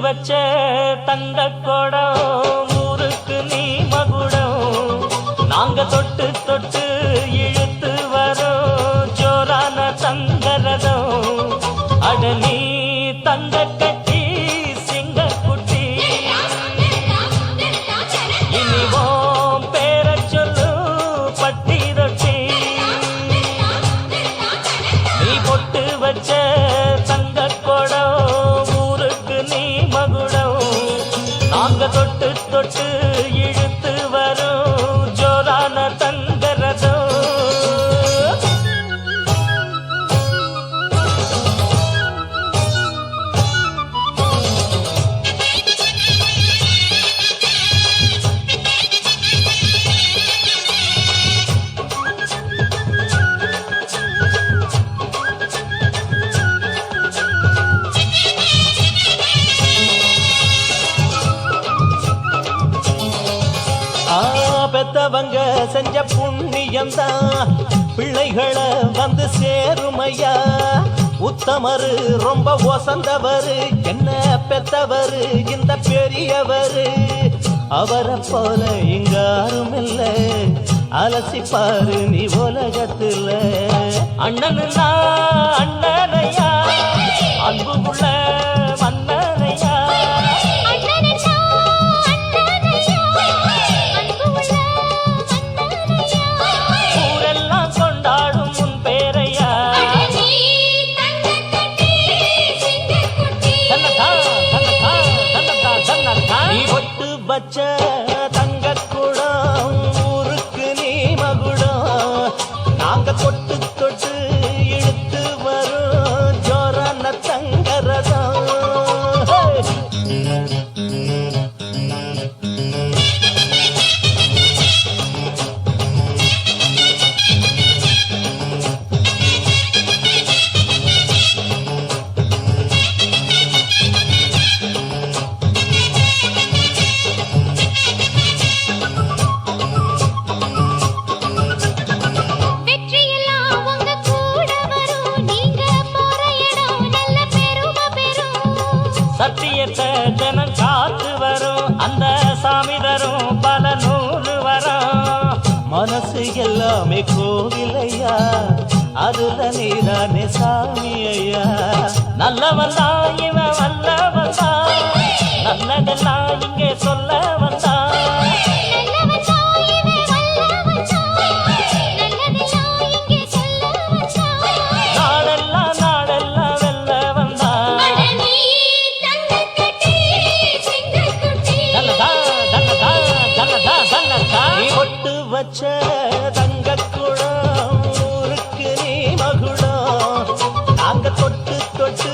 வச்ச தங்க கொடம் ஊருக்கு நீ மகுடம் நாங்க தொட்டு தொட்டு இழுத்து வரோம் ஜோரான தங்கரதம் அட நீ தங்க கட்டி சிங்க குட்டி இனிவோம் பேர சொல்லு பட்டி ரொட்டி நீ பொட்டு வச்ச தங்க கொடம் ஊருக்கு நீ மகுடம் நாங்க தொட்டு தொட்டு இழுத்து வரும் ஜோரான தங்கரதம் பெத்தவங்க செஞ்ச புண்ணியம்தான் பிள்ளைகளை வந்து சேருமையா உத்தமரு ரொம்ப ஒசந்தவரு என்ன பெத்தவரு இந்த பெரியவரு அவரை போல இங்காரும் இல்ல அலசிப்பாரு நீ உலகத்துல அண்ணனுனா அண்ணனையா அன்புக்குள்ள மன்னனையா வச்ச தங்க குடம் ஊருக்கு நீ மகுடம் நாங்க தொட்டு தொட்டு இழுத்து வரும் ஜோரான தங்கரதம் சத்தியத்தை ஜனம் காத்து வரும் அந்த சாமி தரும் பல நூறு வரும் மனசு எல்லாமே கோவிலையா அதுல நீதானே சாமி ஐயா நல்லவன் தான் இவன் வல்லவன் தான் நல்லதெல்லாம் இங்கே சொல்ல வந்தான் வச்ச தங்க குடம் ஊருக்கு நீ மகுடம் நாங்க தொட்டு தொட்டு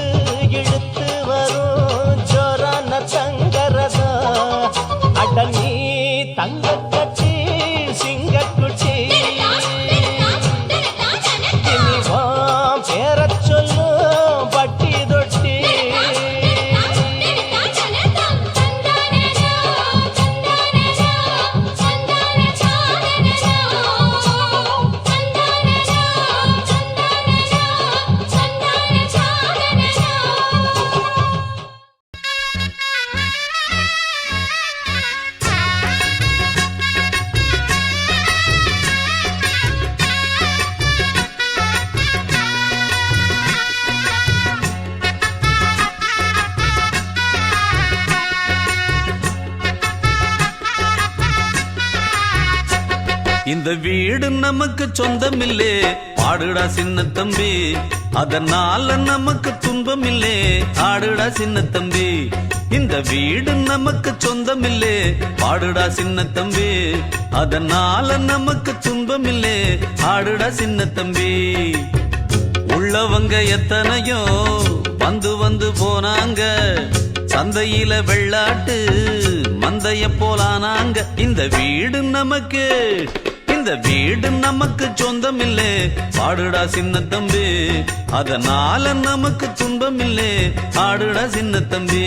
இழுத்து வரும் ஜோரான தங்கரதம் அட நீ தங்க கட்டி சிங்க குட்டி இனிவாம் பேர சொல்லு பட்டி தொட்டி இந்த வீடு நமக்கு சொந்தமில்லே பாடுடா சின்ன தம்பி அதனால நமக்கு துன்பமில்லே ஆடுடா சின்ன தம்பி இந்த வீடு நமக்கு சொந்தமில்லே பாடுடா சின்ன தம்பி அதனால நமக்கு துன்பமில்லே ஆடுடா சின்ன தம்பி உள்ளவங்க எத்தனையோ வந்து வந்து போனாங்க சந்தையில வெள்ளாட்டு மந்தைய போலானாங்க இந்த வீடு நமக்கு சொந்தமில்லே பாடுடா சின்ன தம்பி அதனால நமக்கு துன்பமில்லே ஆடுடா சின்ன தம்பி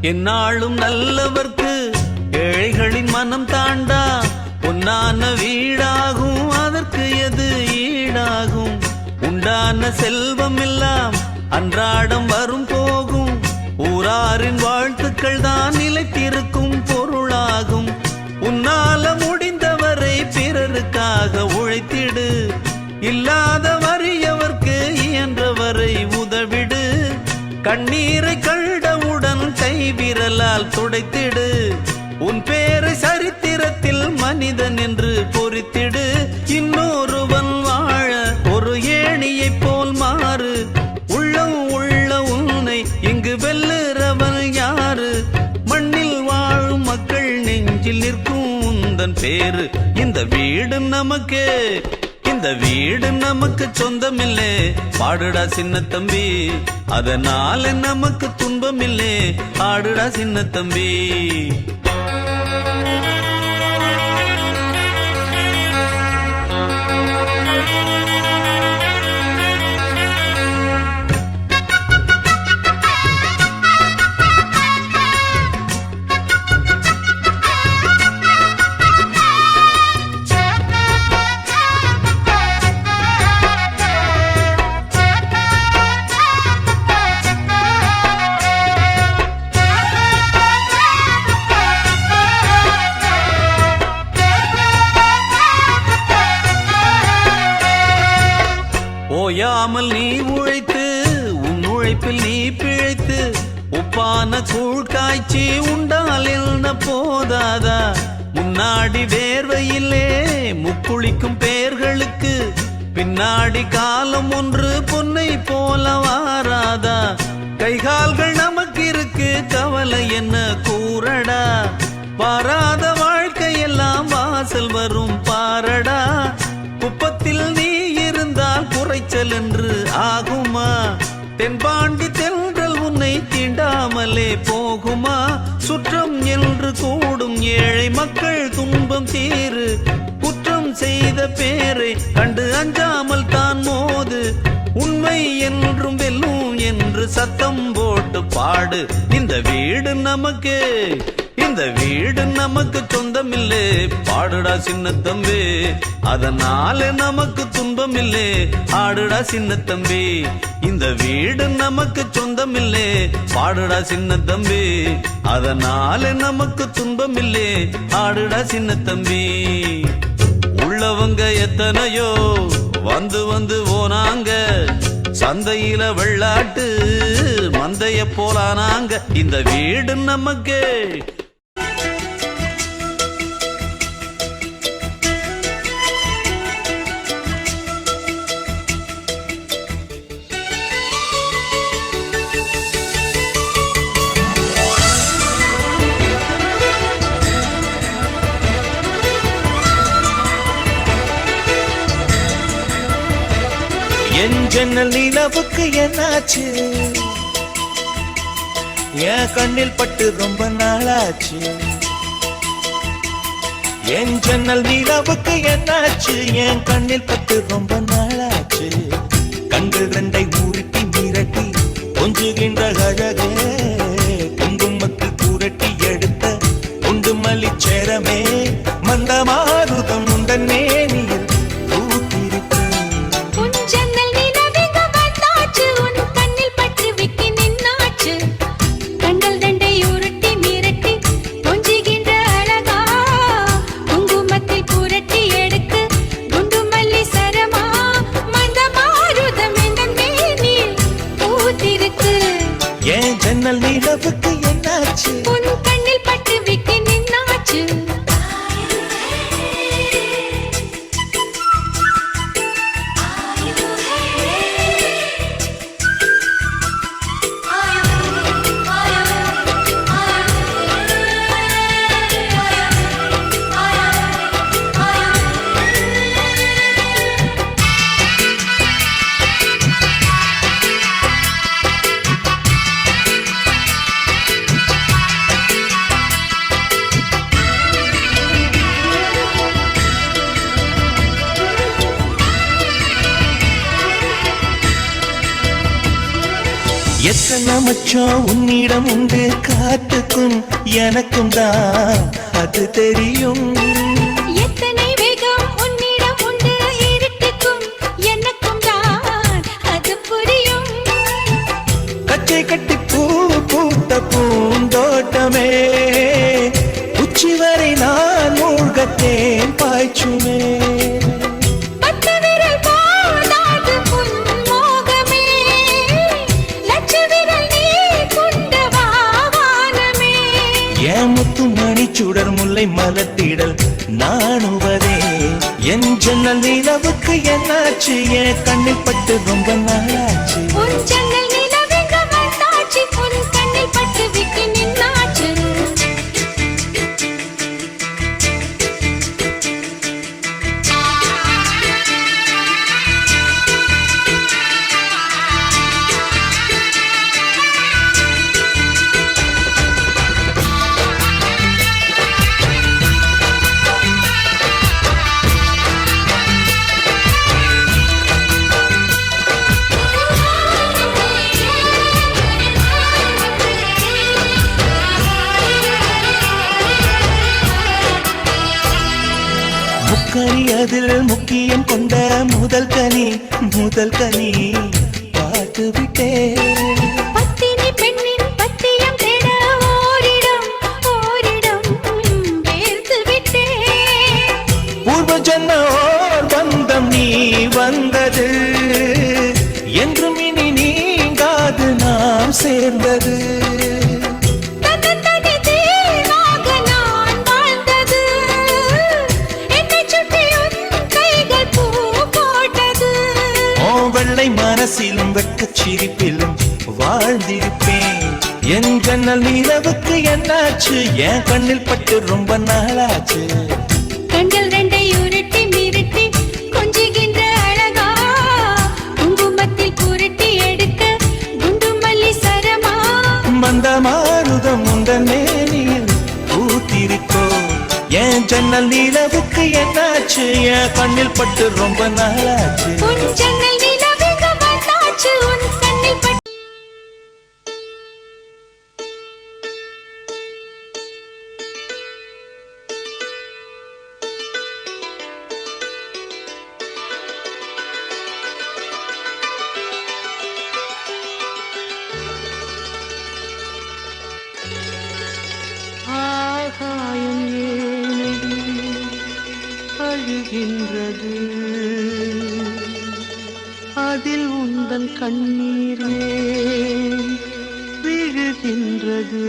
என்னாலும் நல்லவர்க்கு ஏழைகளின் மனம் தாண்டா பொன்னான வீடாகும் அதற்கு எது ஈடாகும் உண்டான செல்வம் எல்லாம் அன்றாடம் வரும் போகும் ஊராரின் வாழ்த்துக்கள் தான் நிலைத்திருக்கும் பொருளாகும் உன்னால முடிந்தவரை பிறருக்காக உழைத்திடு இல்லாத வறியவர்க்கு இயன்றவரை உதவிடு கண்ணீரை கண்டவுடன் கைவிரலால் துடைத்திடு உன் பேரை சரித்திரத்தில் மனிதன் என்று பொறித்திடு இன்னொருவன் வாழ ஒரு ஏணியைப் போல் மாறு உள்ளம் உள்ள உன்னை இங்கு வெல்லுறவன் யாரு மண்ணில் வாழும் மக்கள் நெஞ்சில் நிற்கும் உந்தன் பேரு இந்த வீடு நமக்கு இந்த வீடு நமக்கு சொந்தமில்லே பாடுடா சின்ன தம்பி அதனால நமக்கு துன்பமில்லே ஆடுடா சின்ன தம்பி ஓயாமல் நீ உழைத்து உன் உழைப்பில் நீ பிழைத்து உப்பான கூழ் காய்ச்சி உண்டால் என்ன போதாதா முன்னாடி வேர்வையிலே முக்குளிக்கும் பேர்களுக்கு பின்னாடி காலம் ஒன்று பொன்னை போல வாராதா கைகால்கள் நமக்கு இருக்கு கவலை என்ன கூறடா பாராத வாழ்க்கையெல்லாம் வாசல் வரும் பாரடா குப்பத்தில் நீ இருந்தால் குறைச்சல் என்று ஆகுமா தென்பாண்டி தென்றல் உன்னை தீண்டாமலே போகுமா சுற்றம் என்று கூடும் ஏழை மக்கள் துன்பம் தீரு குற்றம் செய்த பேரை கண்டு அஞ்சாமல் தான் மோது உண்மை என்றும் வெல்லும் என்று சத்தம் போட்டு பாடு இந்த வீடு நமக்கு இந்த வீடு நமக்கு சொந்தமில்லே பாடுடா சின்ன தம்பி அதனால நமக்கு துன்பமில்லே ஆடுடா சின்ன தம்பி இந்த வீடு நமக்கு சொந்தமில்லே பாடுடா சின்ன தம்பி அதனால நமக்கு துன்பமில்லே ஆடுடா சின்ன தம்பி உள்ளவங்க எத்தனையோ வந்து வந்து போனாங்க சந்தையில வெள்ளாட்டு மந்தைய போலானாங்க இந்த வீடு நமக்கு என் ஜன்னல் நிலவுக்கு என்னாச்சு என் கண்ணில் பட்டு ரொம்ப நாளாச்சு என் ஜன்னல் நிலவுக்கு என்னாச்சு என் கண்ணில் பட்டு ரொம்ப நாளாச்சு கண்கள் ரெண்டை உருட்டி மிரட்டி கொஞ்சுகின்ற அழகே குங்குமத்தில் புரட்டி எடுத்த குண்டு மல்லிச்சேரமே மந்தமாருதம் உந்தன் மேனியில் ஜன்னல் நிலவுக்கு என்னாச்சு உன் கண்ணில் பட்டு விட்டு நின்னாச்சு எத்தனை மச்சம் உன்னிடம் உண்டு காத்துக்கும் எனக்கும் தான் அது தெரியும். எத்தனை வேகம் உன்னிடம் உண்டு இருட்டுக்கும் எனக்கும் தான் அது புரியும். கச்சை கட்டி பூ பூத்த பூந்தோட்டமே உச்சி வரை நான் மூழ்கத்தேன் பாய்ச்சுமே. பத்து விரல் போதாது புன்மோகமே, லட்ச விரல் நீ கொண்ட வாவானமே. என் முத்து மணி சுடர் முல்லை மலத்திடல் நாணுவதே என் ஜன்னல் நிலவுக்கு என்னாச்சு? என் கண்ணில் பட்டு ரொம்ப நாளாச்சு. உன் ஜன்னல் நிலவெங்க வந்தாச்சு, உன் கண்ணில் பட்டு விட்டு நின்னாச்சு. முக்கனி அதில் முக்கியம் கொண்ட முதல் கனி பார்த்து விட்டேன். பத்தினி பெண்ணின் பத்தியம் தேட ஓரிடம் வேர்த்து விட்டேன். பூர்வ ஜன்ம ஓர் பந்தம் நீ வந்தது என்றும் இனி நீங்காது நாம் சேர்ந்தது. தன்னந்தனி தேனாக நான் வாழ்ந்தது, என்னைச் சுற்றி உன் கைகள் பூ போட்டது. ஓ வெள்ளை மனசிலும் வெட்கச் சிரிப்பிலும் வாழ்ந்திருப்பேன். என் ஜன்னல் நிலவுக்கு என்னாச்சு? என் கண்ணில் பட்டு ரொம்ப நாளாச்சு. கண்கள் ரெண்டை உருட்டி மிரட்டி கொஞ்சுகின்ற அழகா, குங்குமத்தில் புரட்டி எடுக்க குண்டு மல்லி சரமா. மந்த மாருதம் உந்தன் மேனியில் பூத்திருக்கோ. என் ஜன்னல் நிலவுக்கு என்னாச்சு? என் கண்ணில் பட்டு ரொம்ப நாளாச்சு. உன் ஜன்னல் நிலவெங்க வந்தாச்சு, உன் கண்ணில் பட்டு. ஆகாயம் ஏனடி அழுகின்றது, அதில் உந்தன் கண்ணீர் ஏன் விழுகின்றது.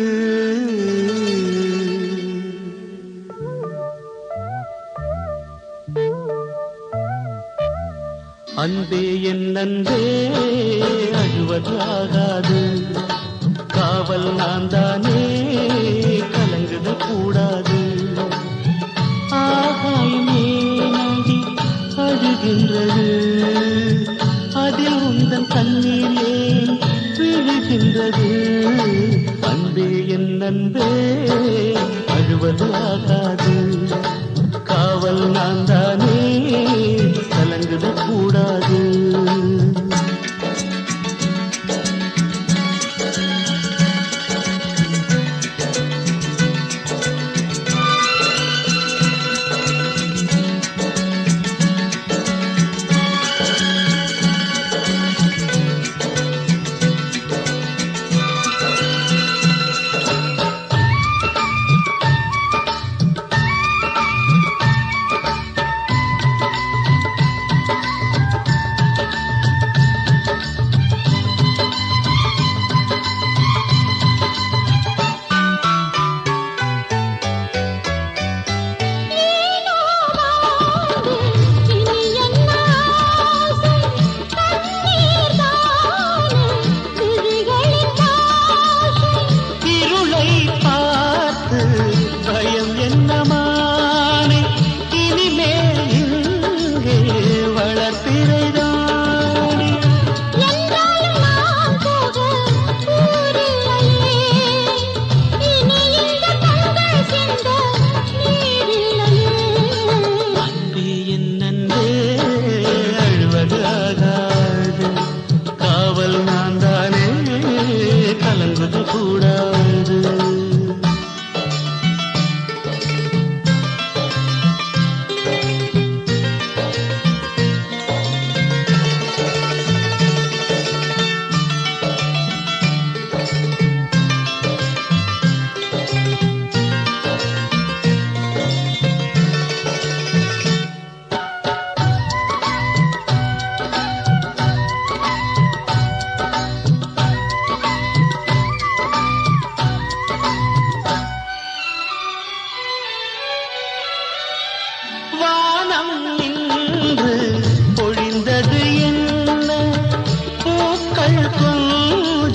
அன்பே என் அன்பே அழுவது ஆகாது, காவல் நான் தானே கலங்குது கூடாது. ஆகாயமே நடி அழுகின்றது, அதில் உந்தன் கண்ணீர் ஏன் விழுகின்றது. அன்பே என் அன்பே அழுவது ஆகாது, காவல் நான் தானே கலங்குது கூடாது.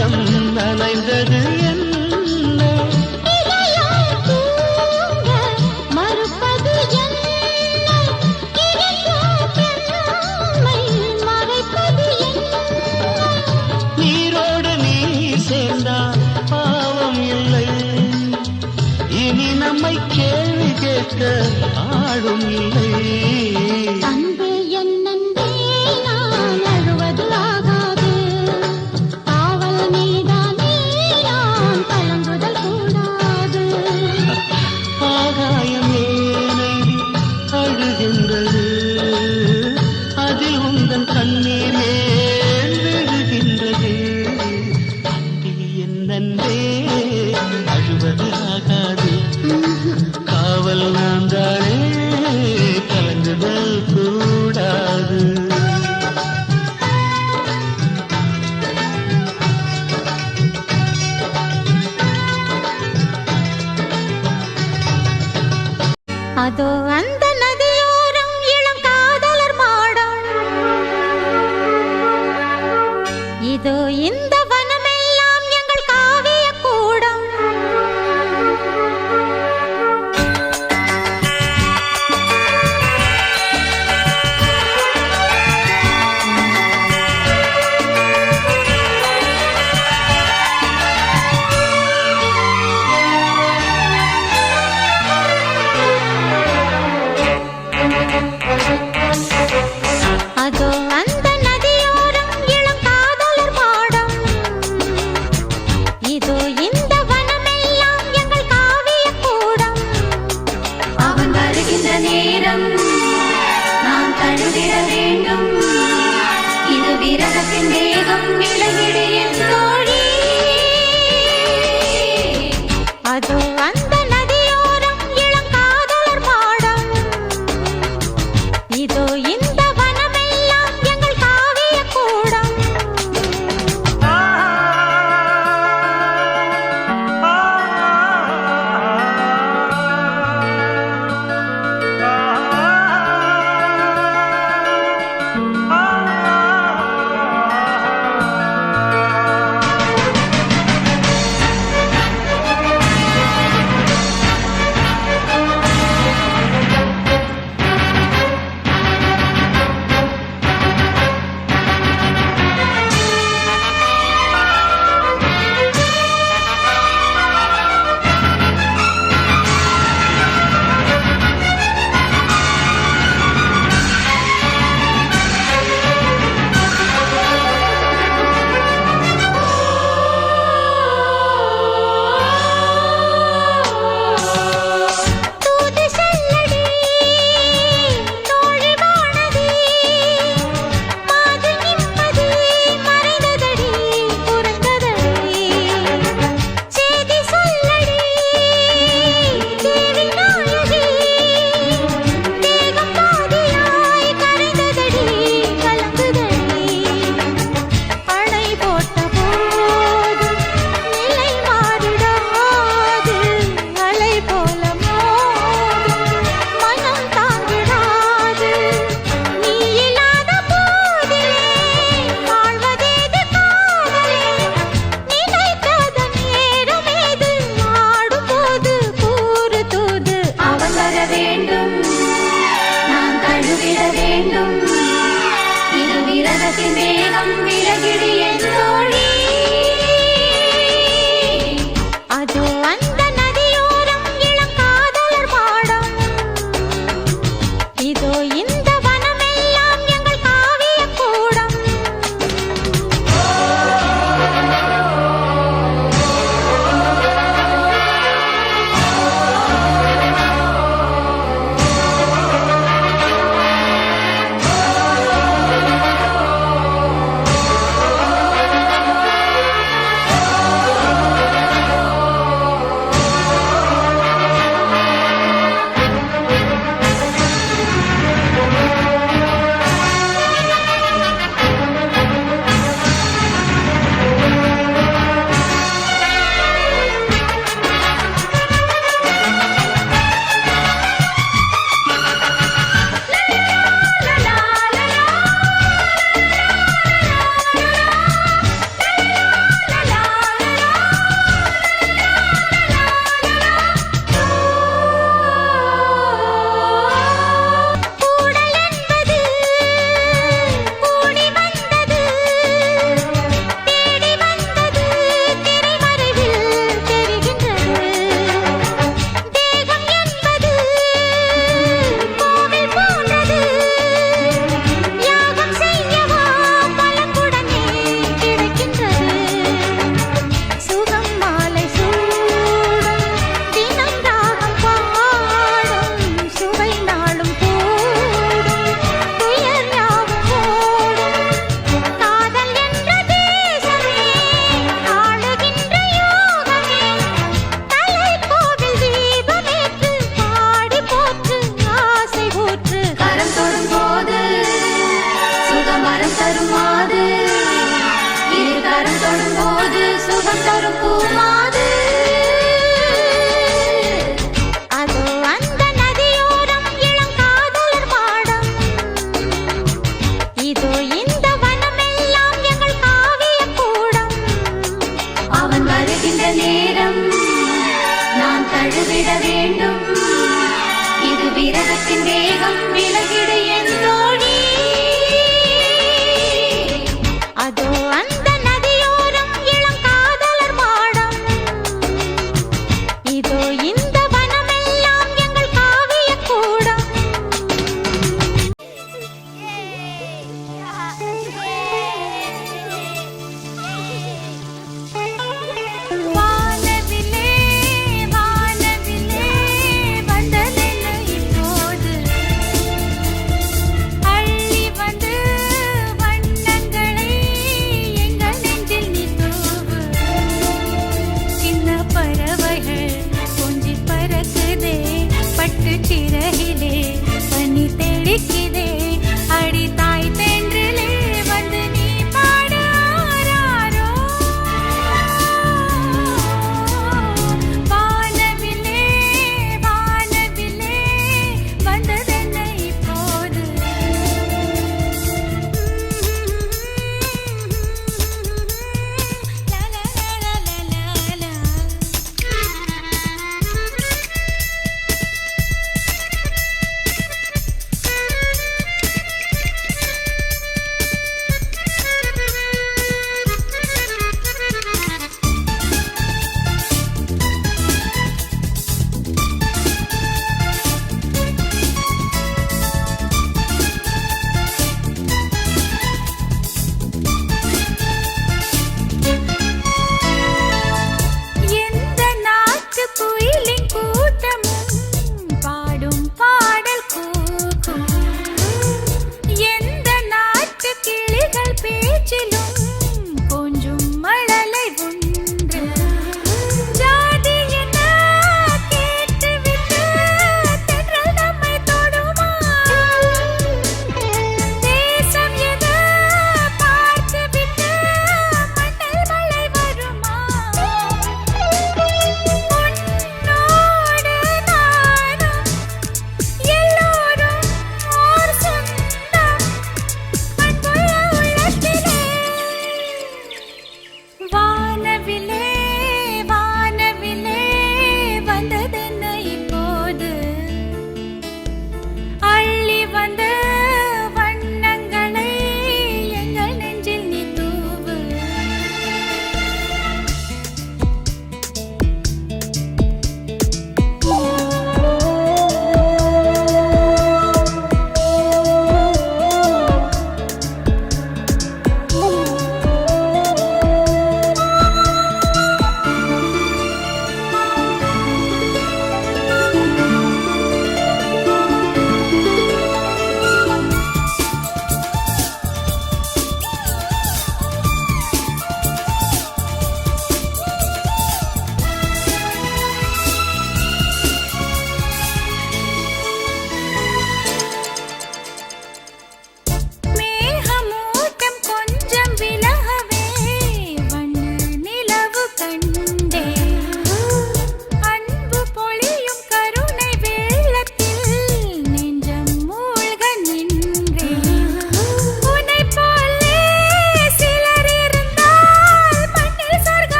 நெஞ்சம் நனைந்தது என்ன இதயம் தூங்க மறுப்பது என்ன? இருக்கும் பெண்ணை மறைப்பது என்ன? நீரோடு நீர் சேர்ந்தால் பாவம் இல்லை இனி நம்மை கேள்வி கேட்க ஆளும் இல்லை அன்பு என்னென்றே நான் அழுவது ஆகாது. காவல் நீதானே நான் கலங்குதல் கூடாது. ஆகாயம் ஏனை அழுகின்றது அதில் உந்தன் கண்ணீர் ஏன் விழுகின்றது அன்பே என் நன்றே அழுவது ஆகாது காவல் நான் தானே கலங்குதல் கூடாது அதோ அந்த நதியோரம் இளம் காதலர் மாடம். இதோ இந்த வனமெல்லாம் எங்கள் காவிய கூடம். அவன் வருகின்ற நேரம் நான் தழுவிட வேண்டும். இது விரகத்தின் வேகம் விலகிட என் தோழி. அதோ அந்த நதியோரம் இளம் காதலர் மாடம். இதோ இந்த வனமெல்லாம் எங்கள் காவிய கூடம். வானவிலே வானவிலே வந்ததென்ன இப்போது.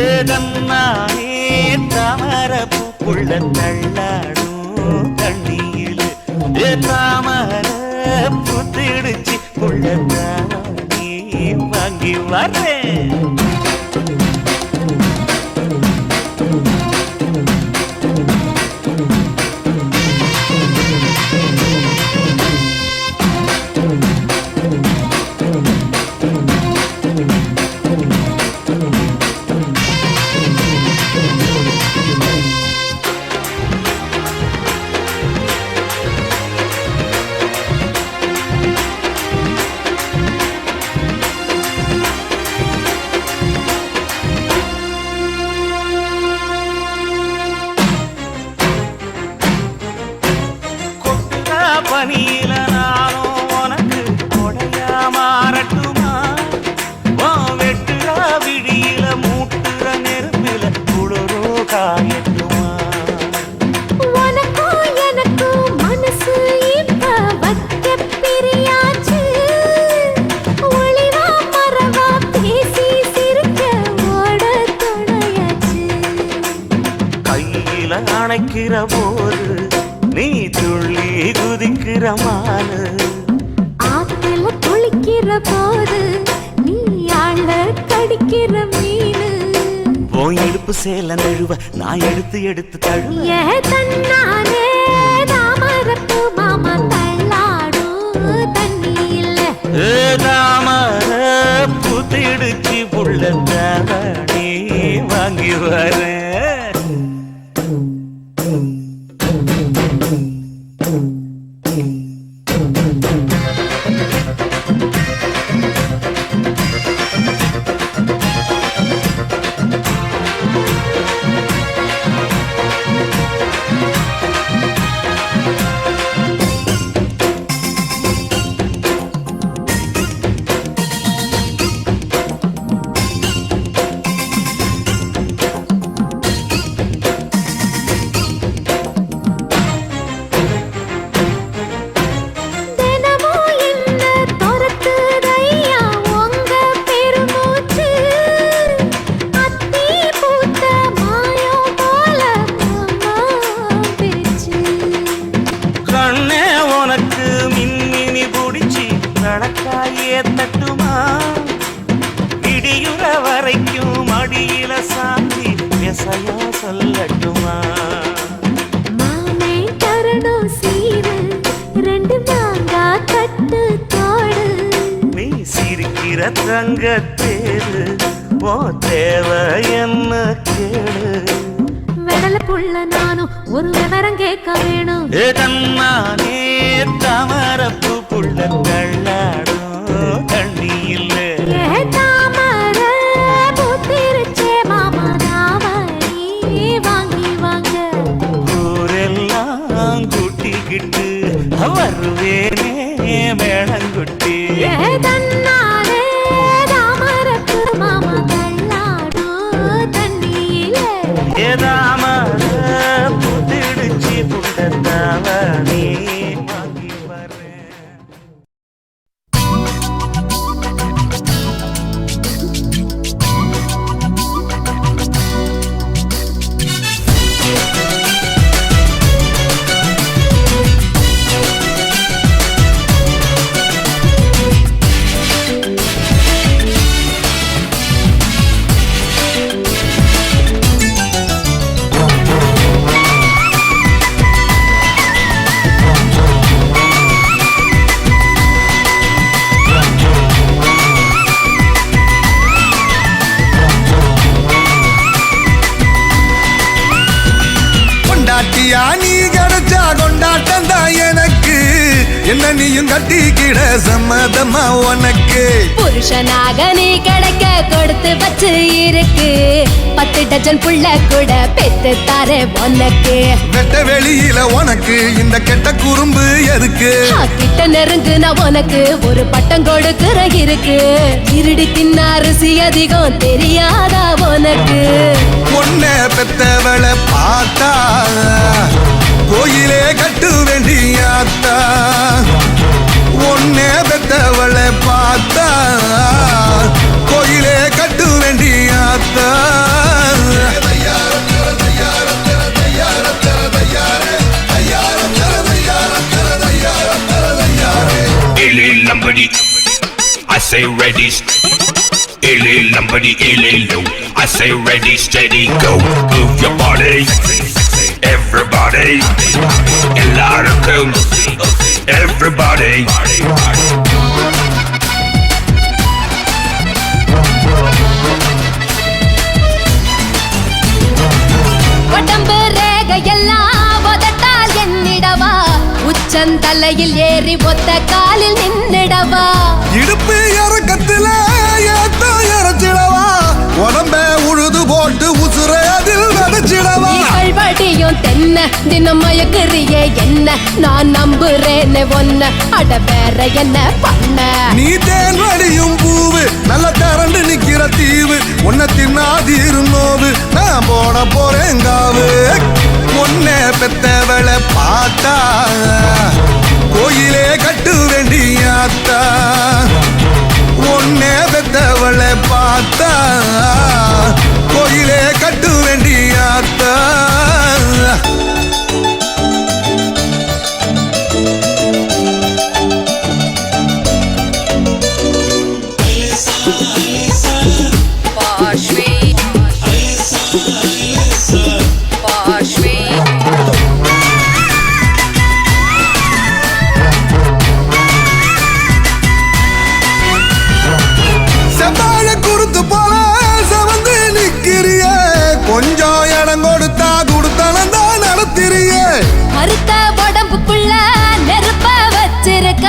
ஏதன்னானே தாமரப்பூ புள்ள தள்ளாடும் தண்ணியில் தாமர புத்திடுச்சு புள்ள தானே வாங்கி வரேன். பனியில நானும் உனக்கு கொடையா மாறட்டுமா? வெட்டுற விழியில மூட்டுற நெருப்பில குளிரோ காயட்டுமா? உனக்கும் எனக்கும் மனசு இப்ப வக்க பிரியாச்சு. ஒளிவா மறவா பேசி சிரிக்க ஓட துணையாச்சு. கையில அணைக்கிற போது நீ துள்ளி குதிக்கிற மானு, ஆத்துல குளிக்கிற போது நீ ஆள கடிக்கிற மீனு. போய் இடுப்பு சேல நழுவ நான் எடுத்து எடுத்து தழுவ. ஏ தன்னானே தாமரப்பு மாமா தள்ளாடும் தண்ணி இல்ல. தாமர புத்திடுச்சு புள்ள தானே வாங்கி வரேன். தட்டுமா இடியுற வரைக்கும் மடியில சாந்தி விசையா சொல்லட்டுமா? மாமே தரணும் சீரு ரெண்டு மாங்கா கட்டு தோடு. நீ சிரிக்கிற தங்கத்தேரு ஓ தேவை என்ன கேடு. வெடல புள்ள நானும் ஒரு விவரம் கேட்க வேணும். தன்னானே தாமரப்பு புள்ள தள்ளாடும் தண்ணி இல்ல. தாமர பூத்திருச்சே மாமா தாவணி வாங்கி வாங்க. ஊரெல்லாம் கூட்டிக்கிட்டு வருவேனே மேளங்குட்டி. தன்னாலே தாமரப்பு மாமா தள்ளாடும் தண்ணியில. தாமர புத்திடுச்சு புள்ள தாவணி வாங்கி வரேன். நீ கிடைச்சா கொண்டாட்டம் தான் எனக்கு, என்ன நீயும் கட்டிக்கிட சம்மதமா உனக்கு? புருஷனாக நீ கிடைக்க கொடுத்து வச்சு இருக்கு, 10 டஜன் புள்ள கூட பெத்து தாரே உனக்கு. வெட்ட வெளியில உனக்கு இந்த கெட்ட குறும்பு எதுக்கு? கிட்ட நெருங்குனா உனக்கு ஒரு பட்டம் கொடுக்கிற இருக்கு, இருடி தின்ன அரிசி அதிகம் தெரியாதா உனக்கு? உன்ன பெத்தவளை பார்த்தா கோயிலே கட்டு வேண்டியாத்தா, உன்ன பெத்தவளை பார்த்தா கோயிலே கட்டு வேண்டியாத்தா. say ready. Illy lumbody, illy low. I say ready, steady, go. Move your body, everybody. എല്ലാവർക്കും, everybody. உடம்பு ரேகையெல்லாம் உதட்டால் எண்ணிடவா உச்சந்தலையில் ஏறி ஒத்த காலில் நின்னிடவா இடுப்பு இறக்கத்துல ஏத்தோ இறச்சிடவா உடம்ப உழுது போட்டு உசுர அதில் விதைச்சிடவா வடியும் தென்ன தினம் மயக்குறியே என்ன நான் நம்புறேன்னு ஒன்ன அட வேற என்ன பண்ண நீ தேன் வடியும் பூவு நல்ல திரண்டு நிக்கிற தீவு உன்னை தின்னாதீரும் நோவு நான் போட போறேன் காவு உன்னை பெத்தவளை பார்த்தா கோயிலே கட்டு வேண்டியாத்தா உன்னை பெத்தவளை பார்த்தா கோயிலே கட்டு வேண்டியாத்தா கொஞ்சம் இடம் கொடுத்தா கொடுத்தனந்தா நடத்திரியே கருத்த உடம்புக்குள்ள நெருப்ப வச்சிருக்க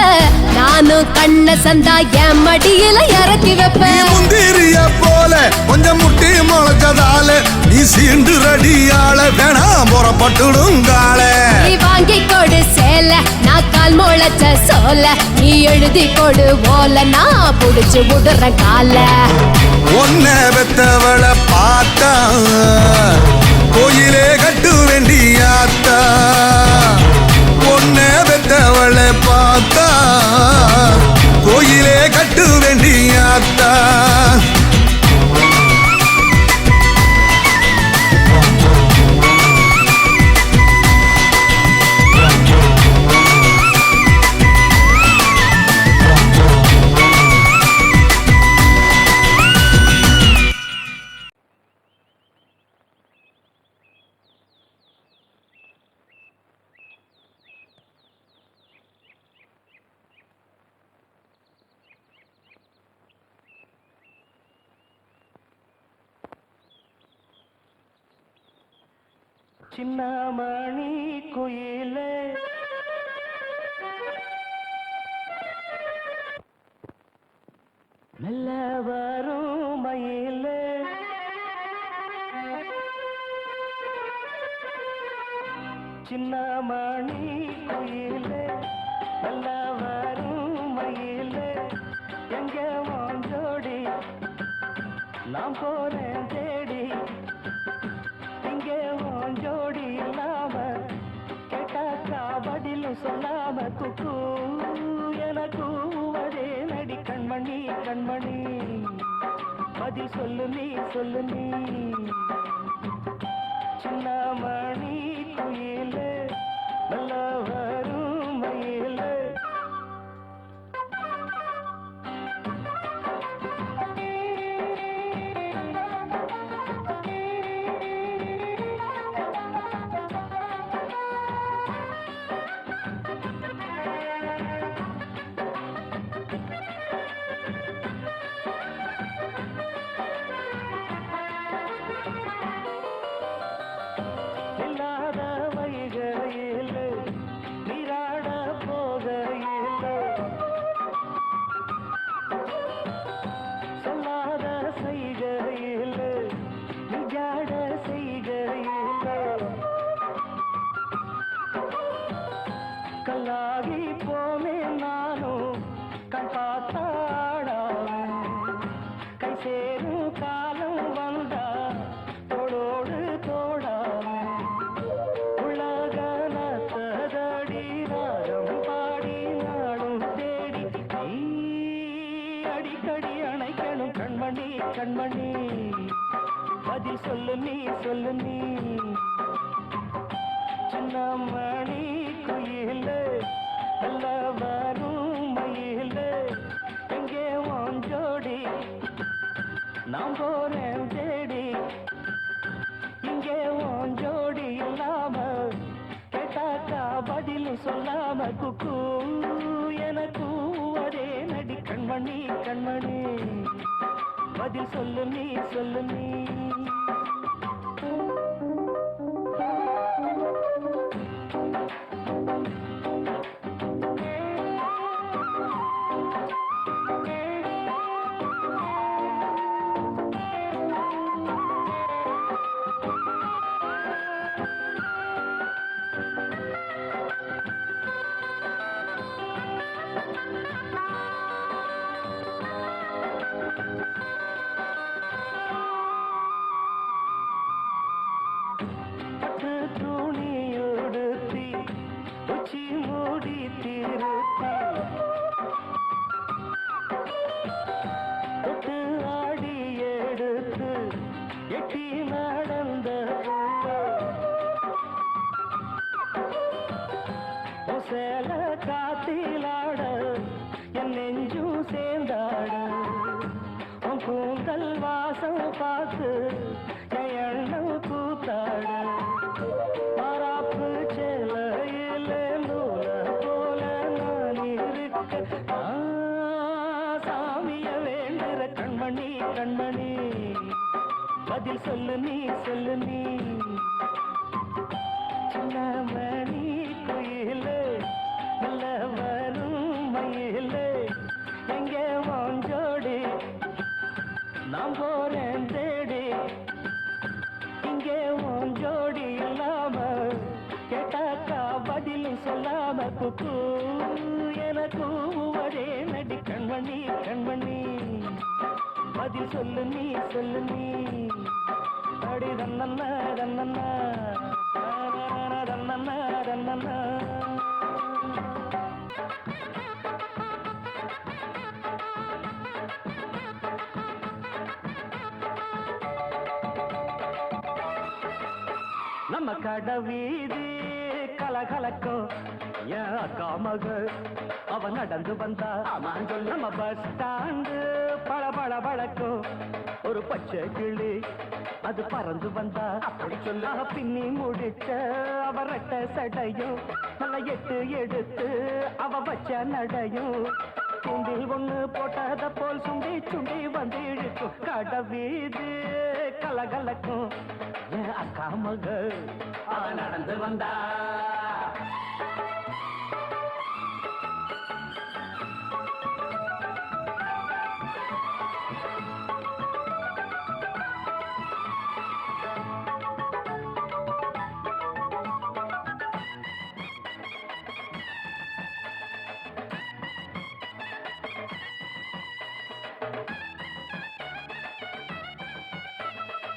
நானும் கண்ண சந்தா என் மடியில இறக்கி வைப்பேன் முந்திரிய போல கொஞ்சம் முட்டி முளைச்சதால நீ சீண்டு ரடியால வேணாம் புறப்பட்டுடுங்கால நீ வாங்கி கொடு சேல நான் கால் முளைச்ச சோல நீ எழுதி கொடு ஓல நான் புடிச்சு விடுற கால ஒன்ன பெத்தவளை பார்த்தா கோயிலே கட்டு வேண்டியாத்தா ஒன்ன பெத்தவளை பார்த்தா கோயிலே கட்டு வேண்டியாத்தா சின்னமணி குயிலே மெல்ல வரும் மயிலே சின்னமணி குயிலே மெல்ல வரும் மயிலே எங்க வாஞ்சோடி நான் போறேன் தேடி இங்கே ஜோடி இல்லாம கேட்டாக்கா பதிலும் சொல்லாம குக்கு என கூவதே நடி கண்மணி கண்மணி பதில் சொல்லு நீ சின்னமணி குயிலே நல்ல வரும் மயிலே கல்லாகி போனே நானும் கண் பார்த்தாடா கை சேரும் காலம் வந்தா தோளோடு தோடாமே உலகனத்ததடி ராகம் பாடி நாளும் தேடி நீ அடிக்கடி அணைக்கணும் கண்மணி கண்மணி பதில் சொல்லு நீ சின்னமணி குயிலே நல்ல வரும் மயிலே எங்கே வான் நான் போறேன் தேடி இங்கே உன் ஜோடி இல்லாம கேட்டாக்கா பதில் சொல்லாம குக்கு எனக்கு அதே நடி கண்மணி கண்மணி பதில் சொல்லு நீ சொல்லு நீ துணியுடுத்தி உச்சி மூடி திருத்தி தொட்டு ஆடி எடுத்து எட்டி நடந்த சேல காத்திலாட என் நெஞ்சும் சேர்ந்தாட உன் கூந்தல் வாசம் பார்த்து எண்ணம் கூத்தாட மராப்பு செலையில நூல போல நான் இருக்க சாமிய வேண்டுற கண்மணி கண்மணி பதில் சொல்லு நீ சொல்லு நீ சின்ன மணி குயில நல்ல வரும் மயில எங்கே வாஞ்சோடி நான் போறேன் தேடி இங்கே உன் ஜோடி இல்லாம கேட்டாக்கா பதில் சொல்லாம குக்கு எனக்கு ஒரே நடி கண்மணி கண்மணி பதில் சொல்லு நீ சொல்லு நீ அடி தன்னண்ணா தன்னண்ணா தன்னண்ணா தன்னண்ணா நம்ம கடை வீதி கலகலக்கும் என் அக்கா மக அவ நடந்து வந்தா நம்ம பஸ் ஸ்டாண்டு பழ பழ பழக்கும் ஒரு பச்சை கிளி அது பறந்து வந்தா அப்படி சொல்ல பின்னி முடிச்ச அவ ரெட்ட சடையும் நல்ல எட்டு எடுத்து அவ வச்ச நடையும் துண்டில் ஒண்ணு போட்டத போல் சுண்டி சுண்டி வந்து இழுக்கும் கடை வீதி கலகலக்கும் என் அக்கா மக அவ நடந்து வந்தா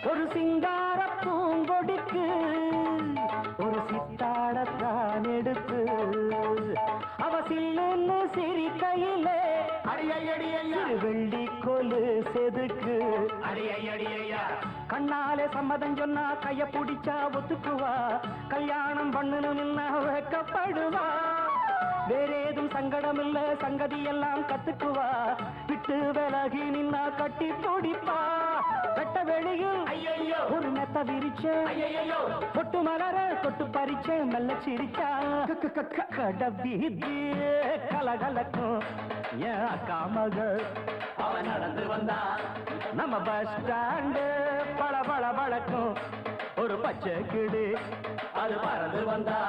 ஒரு சிங்கார பூங்கொடிக்கு ஒரு சித்தாடத்தான் எடுத்து அவ சில்லுன்னு சிரிக்கையில வெள்ளி கொலு செதுக்கு கண்ணாலே சம்மதம் சொன்னா கைய பிடிச்சா ஒத்துக்குவா கல்யாணம் பண்ணணும்னா வைக்கப்படுவா வேறேதும் சங்கடம் இல்ல சங்கதி எல்லாம் கத்துக்குவா விட்டு விலகி நின்னா கட்டி பிடிப்பா வெட்ட வெளியில் ஒரு மெத்த விரிச்ச பொட்டு மலர தொட்டு பறிச்ச மெல்ல சிரிச்சா கடவீதி கலகலக்கும் என் அக்கா மக அவ நடந்து வந்தா நம்ம பஸ் ஸ்டாண்டு பழ பழ பழக்கும் ஒரு பச்சை கிளி அது பறந்து வந்தா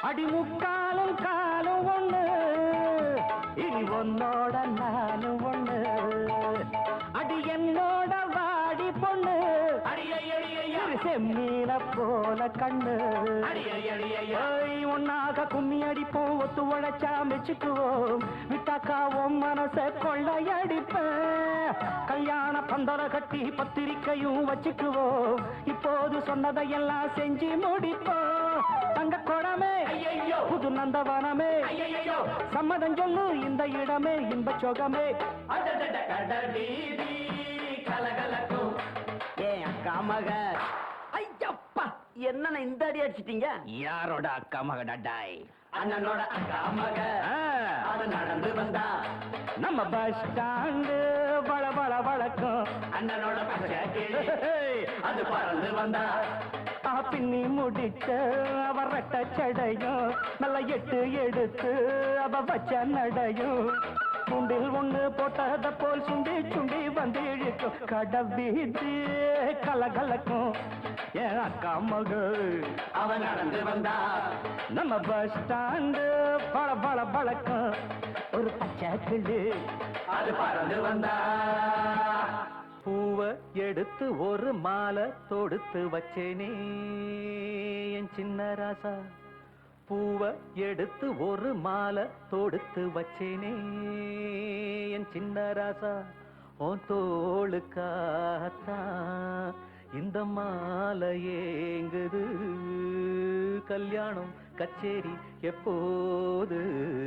அடிமுக்காலும் காலும் ஒண்ணு இனி உன்னோட நானும் ஒண்ணு அடி என்னோட வாடி பொண்ணு செம்மீன போல கண்ணு ஒன்னாக கும்மி அடிப்போம் ஒத்து உழைச்சா மெச்சுக்குவோம் விட்டாக்காவும் மனச கொள்ளையடிப்பேன் கல்யாண பந்தர கட்டி பத்திரிக்கையும் வச்சுக்குவோம் இப்போது சொன்னதையெல்லாம் செஞ்சு முடிப்போம் தங்க குடமே புது நந்தவனமே சம்மதம் சொல்லு இந்த இடமே இன்ப சோகமே கலகலக்கும் ஏன் அக்கா மக ஐயப்பா என்ன இந்த அடி அடிச்சிட்டீங்க யாரோட அக்கா மக டட்டாய் அண்ணனோட அக்கா மக அது நடந்து வந்தா நம்ம பஸ் ஸ்டாண்டு வள வள வழக்கம் அண்ணனோட அது பறந்து வந்தா பின்னி முடிச்ச அவ ரெட்ட சடையும் நல்ல எட்டு எடுத்து அவ வச்ச நடையும் துண்டில் ஒண்ணு போட்டத போல் சுண்டி சுண்டி வந்து இழுக்கும் கடவீதி கலகலக்கும் என் அக்கா மகள் அவ நடந்து வந்தா நம்ம பஸ் ஸ்டாண்டு பல பல பழக்கம் ஒரு பச்சை கிளி அது பறந்து வந்தா பூவை எடுத்து ஒரு மாலை தொடுத்து வச்சேனே என் சின்ன ராசா பூவை எடுத்து ஒரு மாலை தொடுத்து வச்சேனே என் சின்ன ராசா உன் தோளுக்காத்தான் இந்த மாலை ஏங்குது கல்யாணம் கச்சேரி எப்போது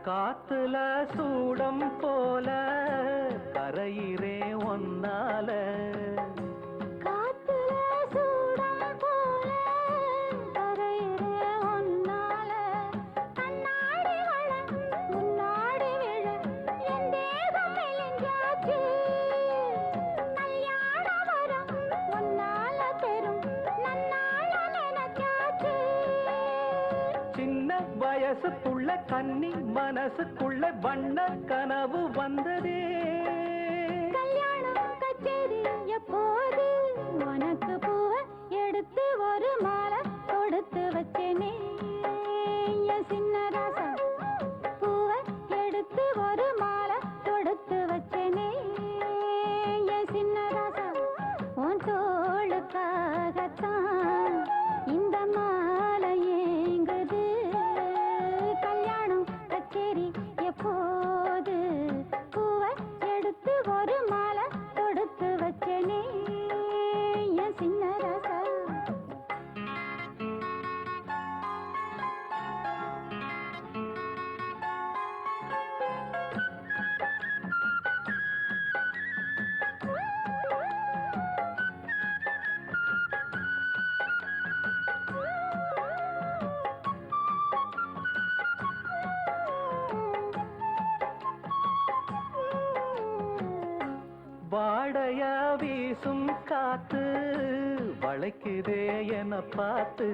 காத்துல சூடம் போல கரையிறே ஒன்னால காத்துல சூடம் போல கரையிறே ஒன்னால கண்ணாடி வள முன்னாடி விழ என் தேகம் மெலிஞ்சாச்சு கல்யாண வரம் ஒன்னால பெரும் நன்னால நினைச்சாச்சு சின்ன வயசுக்குள்ள கன்னி மனசுக்குள்ள வண்ண கனவு வந்ததே கல்யாணம் கச்சேரி எப்போது உனக்கு பூவை எடுத்து ஒரு மாலை கொடுத்து வச்சேனே என் சின்ன ராசா பூவை எடுத்து ஒரு மாலை கொடுத்து வச்சேனே என் சின்ன ராசா உன் தோளுக்காகத்தான் இந்த மாலை ஏங்குது கல்யாணம் கச்சேரி எப்போது பூவை எடுத்து ஒரு மாலை தொடுத்து வச்சேனே என் சின்ன ராசா வாடையா வீசும் காத்து வளைக்குதே என பார்த்து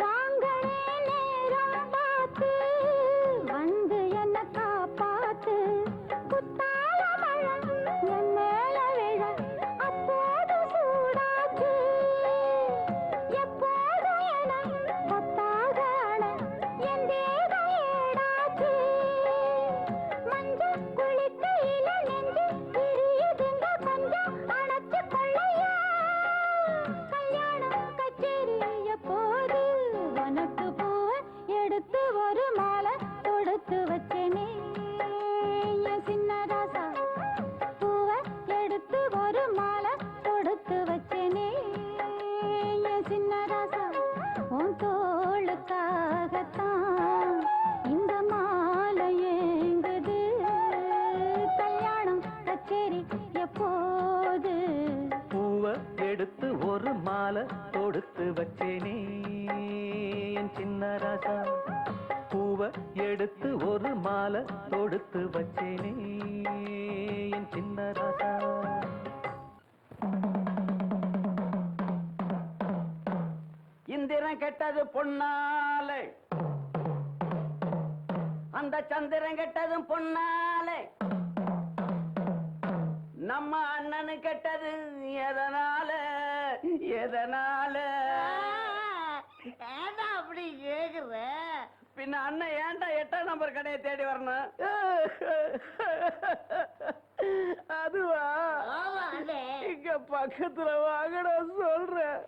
வாங்களே நேரம் பார்த்து வந்து என்ன காப்பாத்து குத்தால மழை என் மேல விழ அப்போது சூடாச்சு எப்போது என கொத்தாக அழ என் தேகம் ஏடாச்சு மஞ்சள் குளிக்கையில நெஞ்சு பிரியுதுங்க கொஞ்சம் அணைச்சு கொள்ளையா கல்யாணம் கச்சேரி எப்போது மாலை தொடுத்து வச்சேனே என் சின்ன ராசா பூவை எடுத்து ஒரு மாலை தொடுத்து வச்சேனே என் சின்ன ராசா இந்திரன் கெட்டது பொன்னாலே அந்த சந்திரன் கெட்டதும் பொன்னாலே நம்ம அண்ணனு கெட்டது எதனால எதனால அப்படி கேக்குற பின்ன அண்ணன் ஏன்டா 8ஆம் நம்பர் கடையை தேடி வரணும் அதுவா இங்க பக்கத்துல வாங்கடா சொல்றேன்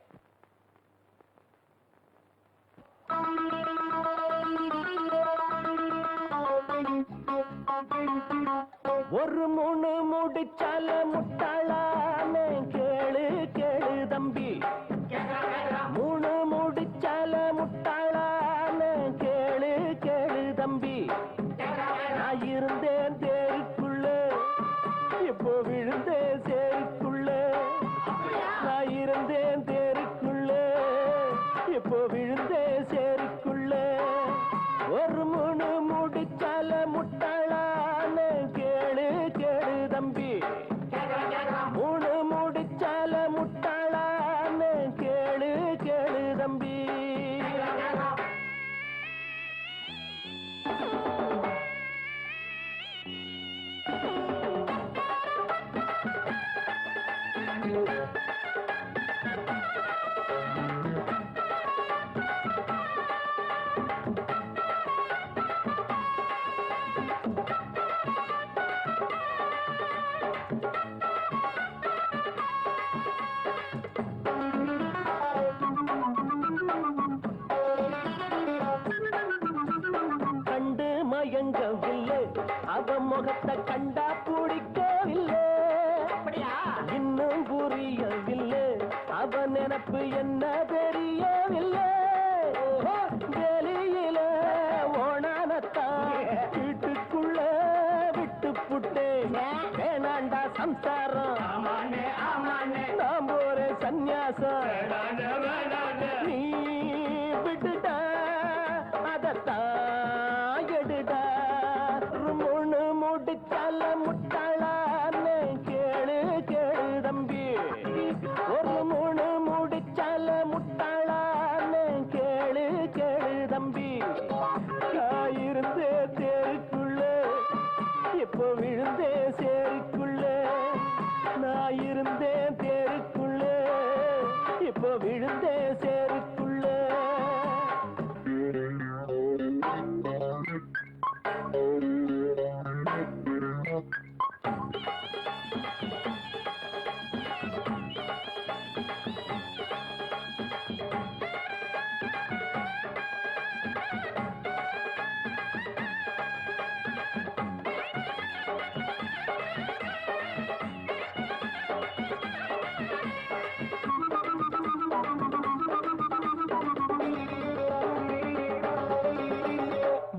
ஒரு மூணு முடிச்சால முட்டாளான கேளு கேளு தம்பி மூணு முடிச்சால முட்டாளான கேளு கேளு தம்பி நான் இருந்தேன் தேருக்குள்ள இப்போ விழுந்தேன் சேருக்குள்ள நான் இருந்தேன் தேருக்குள்ள இப்போ விழுந்தேன் சேருக்குள்ள ஒரு மூணு முடிச்சால முட்டாளான கேளு கேளு தம்பி மூணு முடிச்சால முட்டாளான கேளு கேளு தம்பி கண்டு மயங்கவில்லை அவ முகத்தை கண்டா பிடிக்கவில்லை இன்னும் புரியவில்லை அவ நினைப்பு என்ன தெரியவில்லை வெளியில ஓணானத்தான் வீட்டுக்குள்ள விட்டு புட்டேன் வேணாண்டா சம்சாரம் நாம் ஒரு சந்நியாசம் நீ விட்டுட்டா அதத்தான் எடுடா மூணு முடிச்சால முட்டாளான்னு கேளு கேளு தம்பி ஒரு மூணு முடிச்சால முட்டாளான்னு கேளு கேளு தம்பி நான் இருந்தே தேருக்குள்ள இப்போ விழுந்தே சேருக்குள்ள நான் இருந்தேன் தேருக்குள்ள இப்போ விழுந்தே சேருக்குள்ள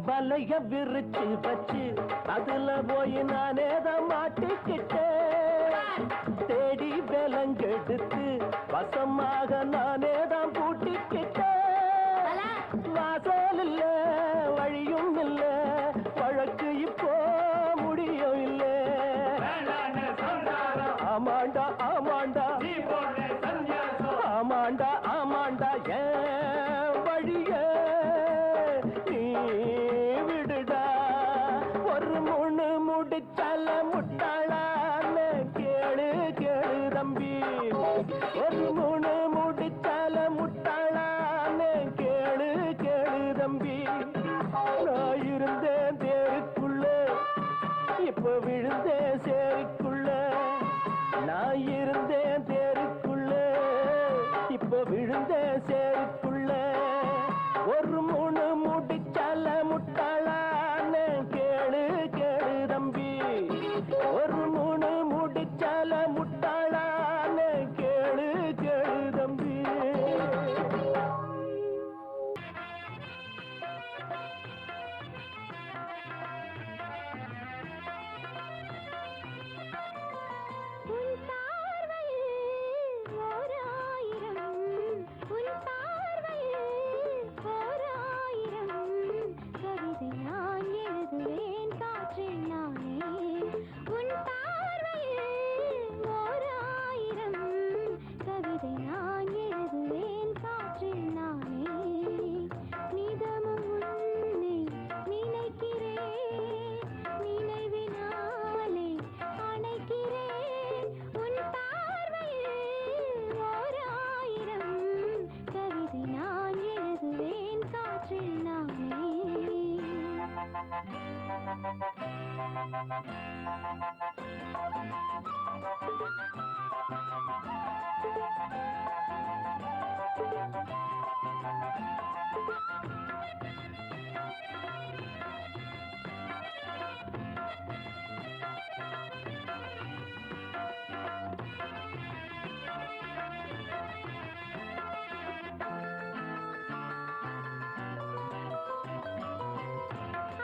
வலைய விரிச்சு வச்சு அதுல போய் நானே தான் மாட்டிக்கிட்டேன் தேடி விலங்கெடுத்து வசமாக நானே தான் பூட்டிக்கிட்டேன் வாசல் இல்ல வழியும் இல்ல வழக்கு இப்போ முடியும் இல்ல ஆமாண்டா ஆமாண்டா ஆமாண்டா ஆமாண்டா ஏன் வழிய நீ விடுடா ஒரு மூணு முடிச்சால முட்டாளான்னு கேளு கேளு தம்பி ஒரு மூணு முடிச்சால முட்டாளான்னு கேளு கேளு தம்பி நான் இருந்தேன் தேருக்குள்ள இப்ப விழுந்தேன் சேருக்குள்ள நான் இருந்தேன் தேருக்குள்ள இப்ப விழுந்தேன் சேருக்குள்ள ஒரு மூணு முடிச்சால முட்டாளான்னு கேளு கேளு தம்பி ஒரு மூணு முடிச்சால முட்டாளான்னு கேளு கேளு தம்பி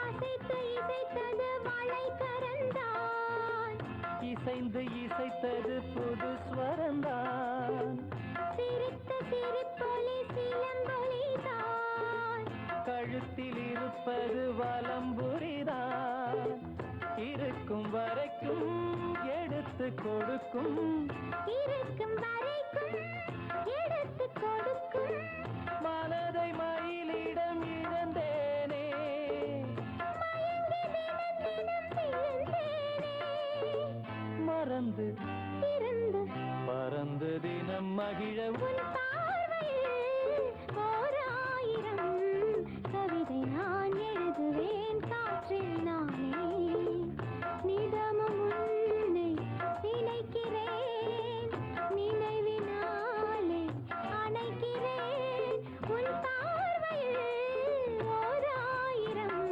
அசைத்து இசைத்தது வாழை கரந்தான், இசைந்து இசைத்தது புது ஸ்வரந்தான், சிரித்த சிரிப்பொலி சிலம்பொலிதான், கழுத்தில் இருப்பது வலம்புரிதான், இருக்கும் வரைக்கும் எடுத்து கொடுக்கும், இருக்கும் வரைக்கும் எடுத்து கொடுக்கும், மனதை மயிலிடம் இழந்தேனே, மயங்கி தினம் தினம் விழுந்தேனே, மறந்து இருந்து பறந்து தினம் மகிழ உன் பார்வையில் ஓர் ஆயிரம் கவிதை நான் எழுதுவேன் காற்றில் நானே, நிதமும் உன்னை நினைக்கிறேன், நினைவினாலே அணைக்கிறேன், உன் பார்வையில் ஓர் ஆயிரம்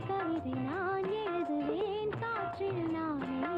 கவிதை நான் எழுதுவேன் காற்றில் நானே.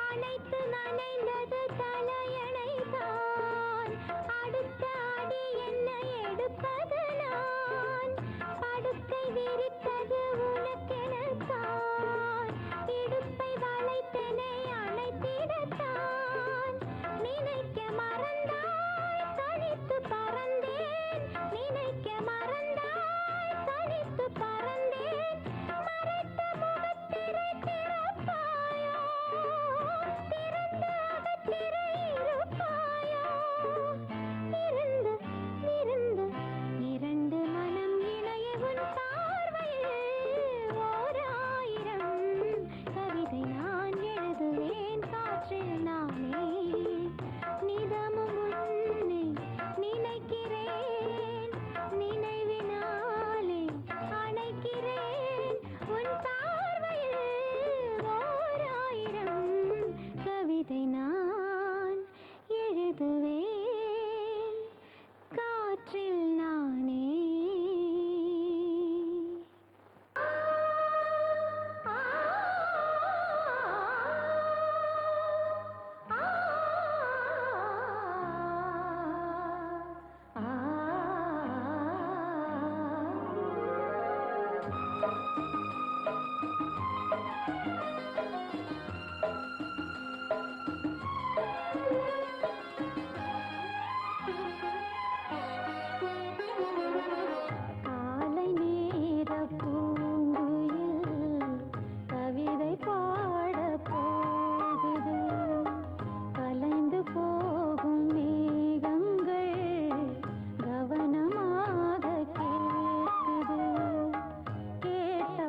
அனைத்து நனைந்தது தலையணைதான், அடுத்த அடி என்ன எடுப்பது நான், படுக்கை விரித்தது உனக்கெனத்தான், இடுப்பை வளைத்தனை அணைத்திடத்தான், நினைக்க மறந்தாய் தனித்து பறந்தேன், நினைக்க மறந்தாய் தனித்து பறந்தேன், மறைத்த முகத்திரை திறப்பாயோ, திறந்து அகத்திரை இருப்பாயோ, இருந்து இருந்து இரண்டு மனம் இணைய உன் பார்வையில் ஓர் ஆயிரம் கவிதை நான் எழுதுவேன் காற்றில் நானே, நிதமும் உன்னை நினைக்கிறேன், நினைவினாலே அணைக்கிறேன், உன் பார்வையில் ஓர் ஆயிரம் கவிதை நான் எழுதுவேன் காற்றில் நானே. காலை நேர பூங்குயில் கவிதை பாட போகுது, கலைந்து போகும் மேகங்கள் கவனமாக கேட்குது, கேட்ட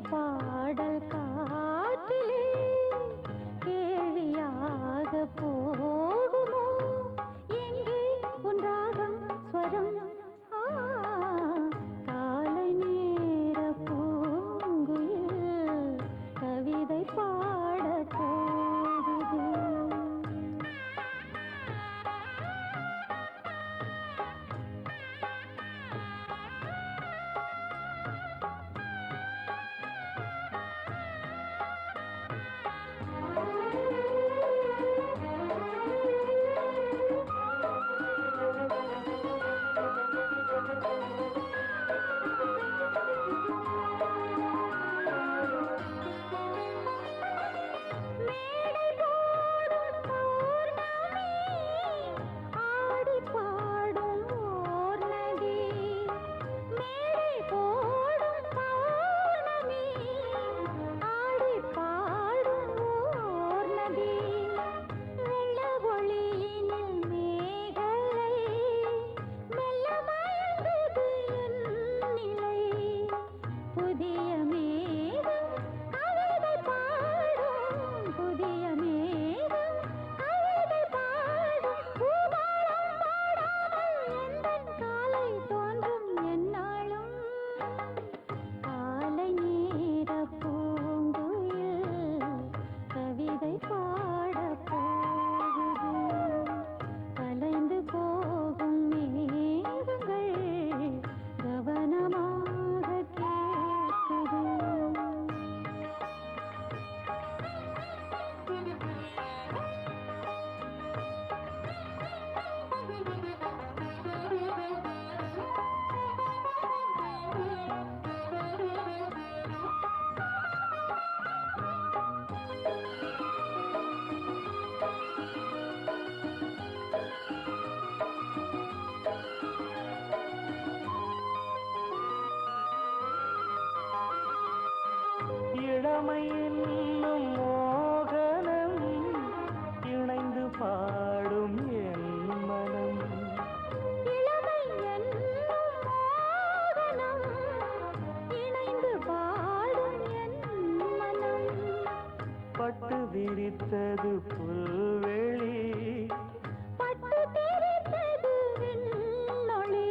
இளமை என்னும் மோகனம் இணைந்து பாடும் என் மனம். இளமை என்னும் மோகனம் இணைந்து பாடும் என் மனம். பட்டு விரித்தது புல்வெளி, பட்டு தெரித்தது விண்ணொளி.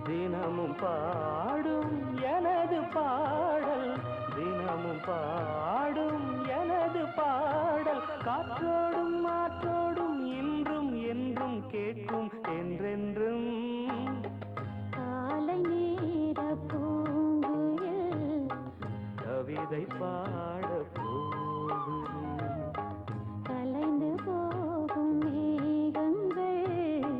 தினமும் பாடும் எனது பாடல், தினமும் பாடும் எனது பாடல். காற்றோடும் மாற்றோடும் இன்றும் என்றும் கேட்கும் என்றென்றும். காலை நேர பூங்குயில் கவிதை பாட போகுது. கலைந்து போகும் மேகங்கள்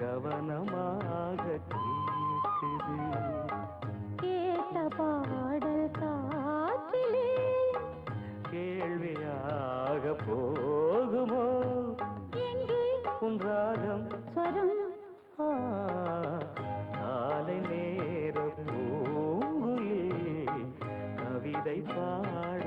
கவனமாக கேட்குது. கேட்ட பாடல் காற்றிலே கேள்வியாக போகுமோ எங்கே உன் ராகம்? ஸ்வரம் காலை நேர பூங்குயில் கவிதை பாட